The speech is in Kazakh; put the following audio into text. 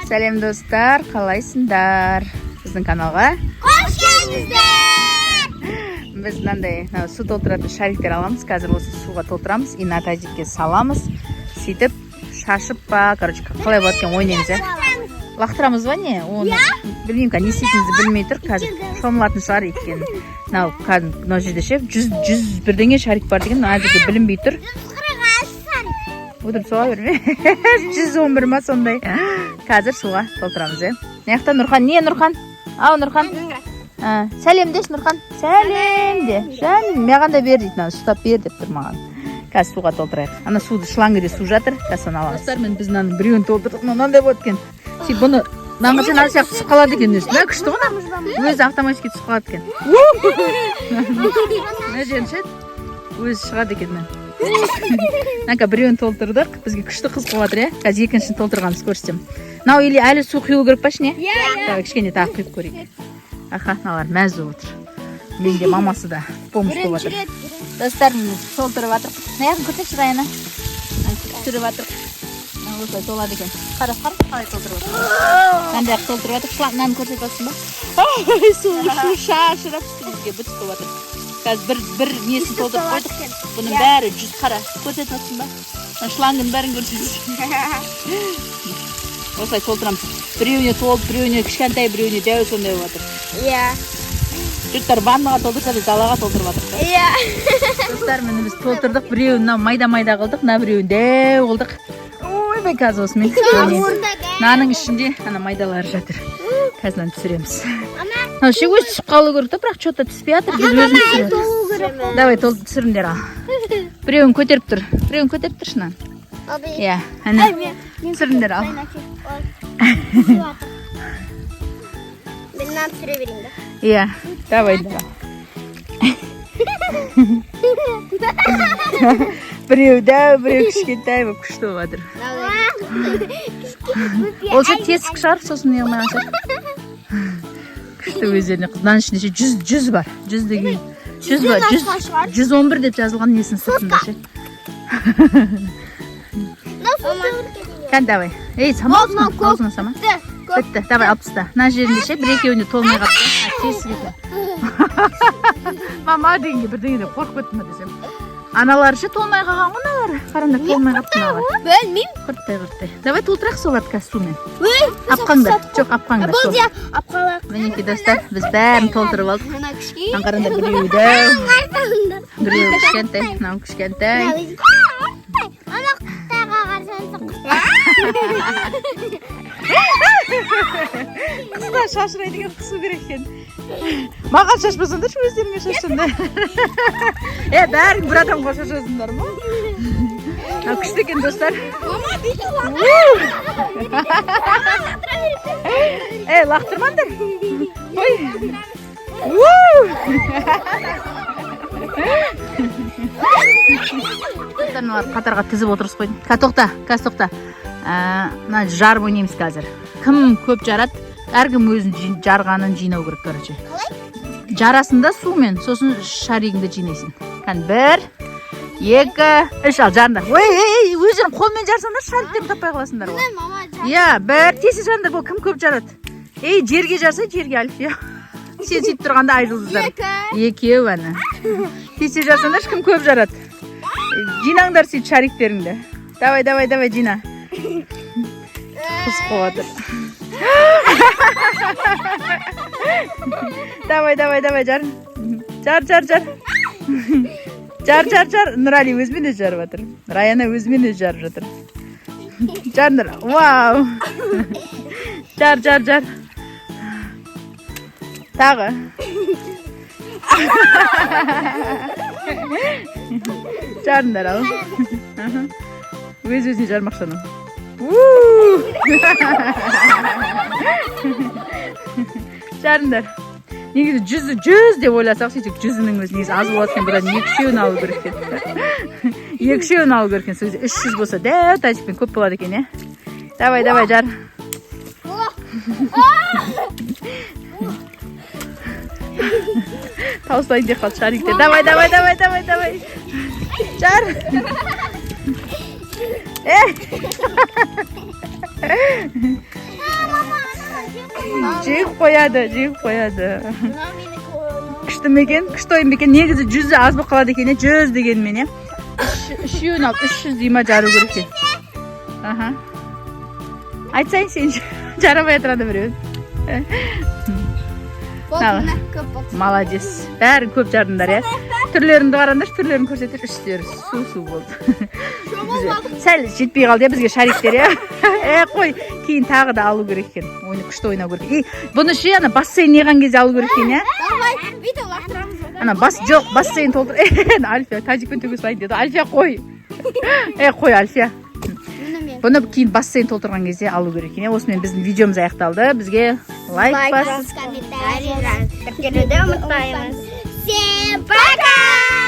Сәлем достар, қалайсыңдар? Біздің каналға қош келдіңіздер. Біз мынандай су толтыратын шариктер аламыз. Қазір осы суға толтырамыз и на тазикке саламыз. Сөйтіп шашып па, короче, қалай болады екен ойнаймыз, ә? Лақтырамыз ба не? Оны білмеймін, не істейтінімізді білмей тұр. Қазір шомылатын шығар екен. Мынау жерде ше 100 бірдеңе шарик бар деген, әзірге білінбей тұр. Өтіріп суға берме. 111 ма сондай. Қазір суға толтырамыз, е. Маяқта Нұрхан, не Нұрхан? Ау Нұрхан. Сәлем деш Нұрхан. Сәлем де. Жаным, маған да бер дейді, ұстап бер деп тұр маған. Қазір суға толтырайық. Ана суды шлангіде су жатыр, қазір аламыз. Достар, мен біз мынаның біреуін толтырдық, мынандай болады екен. Сөйтіп бұны нағашан ал сияқты түсіп қалады екен өзі. Мына күшті ғой, өзі автоматически түсіп қалады екен. Мына жерін шет, өзі шығады екен мен. Біреуін толтырдық, бізге күшті қыз қылатыр, е? Қазір екіншін толтырғанымыз көрсетем. Мынау или әлі су құйылу керек па ішіне? Иә. Кішкене тағы құйып көрейік. Аха, мыналар мәз болып отыр. Менде мамасы да помощь болып отыр. Достарым толтырып жатыр. Аяғын көрсетші Раяна. Түсіріп жатыр. Осылай толады екен. Қарап қалай толтырып жатыр. Қандай толтырып жатыр. Шлангынан көрсетіп жатсың ба? Су шашырап бізге бітіп болып жатыр. Қазір бір несін толтырып қойдық. Бұның бәрі 100 қара. Көрсетіп жатсың ба? Шлангын бәрін көрсетіп. Осылай толтырамыз. Біреуіне толып, біреуіне кішкентай, біреуіне дәу сондай болып жатыр. Иә. Жұрттар ваннаға толтырса, біз далаға толтырып жатырық. Иә. Достар, міне біз толтырдық, біреуін майда-майда қылдық, біреуін дәу қылдық. Ойбай, қазір осымен. Наның ішінде ана майдалары жатыр. Қазір түсіреміз. Ше өз түсіп қалу керек, бірақ что-то түспей жатыр. Біз өзіміз түсіреміз. Давай, түсіріңдер ал. Біреуін көтеріп тұр. Біреуін көтеріп тұр шынан. Иә, әне. Түсіріңдер ал. Мен мынаны түсіре берейін да. Иә, давай. Біреу дәу, біреу кішкентай болып күшті болып жатыр. Ол ше тесік шығар, сосын неғылмай ашар. Күшті өздеріне қыз. Мынаның ішінде 100 бар. 100 деген. 100 бар. 111 деп жазылған несін сыртында ше. Кән, давай. Ей, самаусың, аузыңа сама. Бітті, давай, алып таста. Мына жерінде ше, бір-екеуіне толмай қапты. Тесік екен. Мама дегенге бірдеңе деп қорқып кеттім десем. Аналары ше толмай қалған ғой аналары. Қараңдар, толмай қапты аналар. Білмеймін. Құрттай. Давай толтырайық соларды қазір сумен. Апқаңдар, жоқ апқаңдар. Бұл де апқалақ. Мінекей достар, біз бәрін толтырып алдық. Мына кішкене. Қараңдар, біреуі дәу, біреуі кішкентай, мынау кішкентай. Ана құттайға қарсаңсың. Қыздар шашырай деген қысу керек екен. Маған шашпасаңдаршы, өздеріңе шашыңдар. Бәрің бір адамға шашасыңдар ма? Күшті екен достар. Мама, бүйтіп лақтырмаңдар. Қатарға тізіп отырғыз қойдың. Қазір тоқта. Мына жарып ойнаймыз қазір. Кім көп жарады, әркім өзін жарғанын жинау керек, короче. Жарасында сумен, сосын шаригіңді жинайсың. 1, 2, 3 ал жарыңдар. Өздерің қолмен жарсаңдар, шариктерін таппай қаласыңдар. Иә, бір тесе жарыңдар, бұл кім көп жарады. Жерге жарса, жерге алып. Сен сөйтіп тұрғанда айжылдыздар. 2 әні. Тесе жарсаңдар, кім көп жарады. Жинаңдар сөйтіп шариктеріңді. Давай, жина. Құс қуатыр. Давай, жар. Жар. Нұрали өзімен өз жарып жатыр. Раяна өзімен өз жарып жатыр. Жарындар. Вау. Жар. Тағы. Жарындар ал. Өз-өзіне жармақшаным. Жарындар. Негізі 100 деп ойласақ, сөйтіп 100-нің өзі негізі аз болады екен, бұдан 2-шеуін алу керек екен. 2-шеуін алу керек екен, сөзі 300 болса, дәу тазикпен көп болады екен, е? Давай, жар. Тауыстайын деп қалды шариктер. Давай. Жар. қояды. Күшті ме екен? Күшті ойын бекен. Негізі 100 аз болып қалады екен, 100 дегенмен, е. Үшеуін алып 300 дейма жару керек екен. Аха. Айтсайын сен жарамай тұрады біреуін. Молодец. Бәрін көп жардыңдар, е. Түрлерінді қараңдар, түрлерін көрсетер, үстері су болды. Сәл жетпей қалды, бізге шариктер, е. Қой, кейін тағы да алу керек екен. Ойны күшті ойнау керек. Бұны ше, ана бассейн неған кезде алу керек екен, е. Ана жоқ, бассейн толтыр. Альфия, тажикпен төге салайын деді. Альфия, қой. Қой, Альфия. Бұны кейін бассейн толтырған кезде алу керек екен. Осымен біздің видеомыз аяқталды. Бізге лайк басып, комментарий жазып, тіркелуді ұмытпаймыз. Всем пока!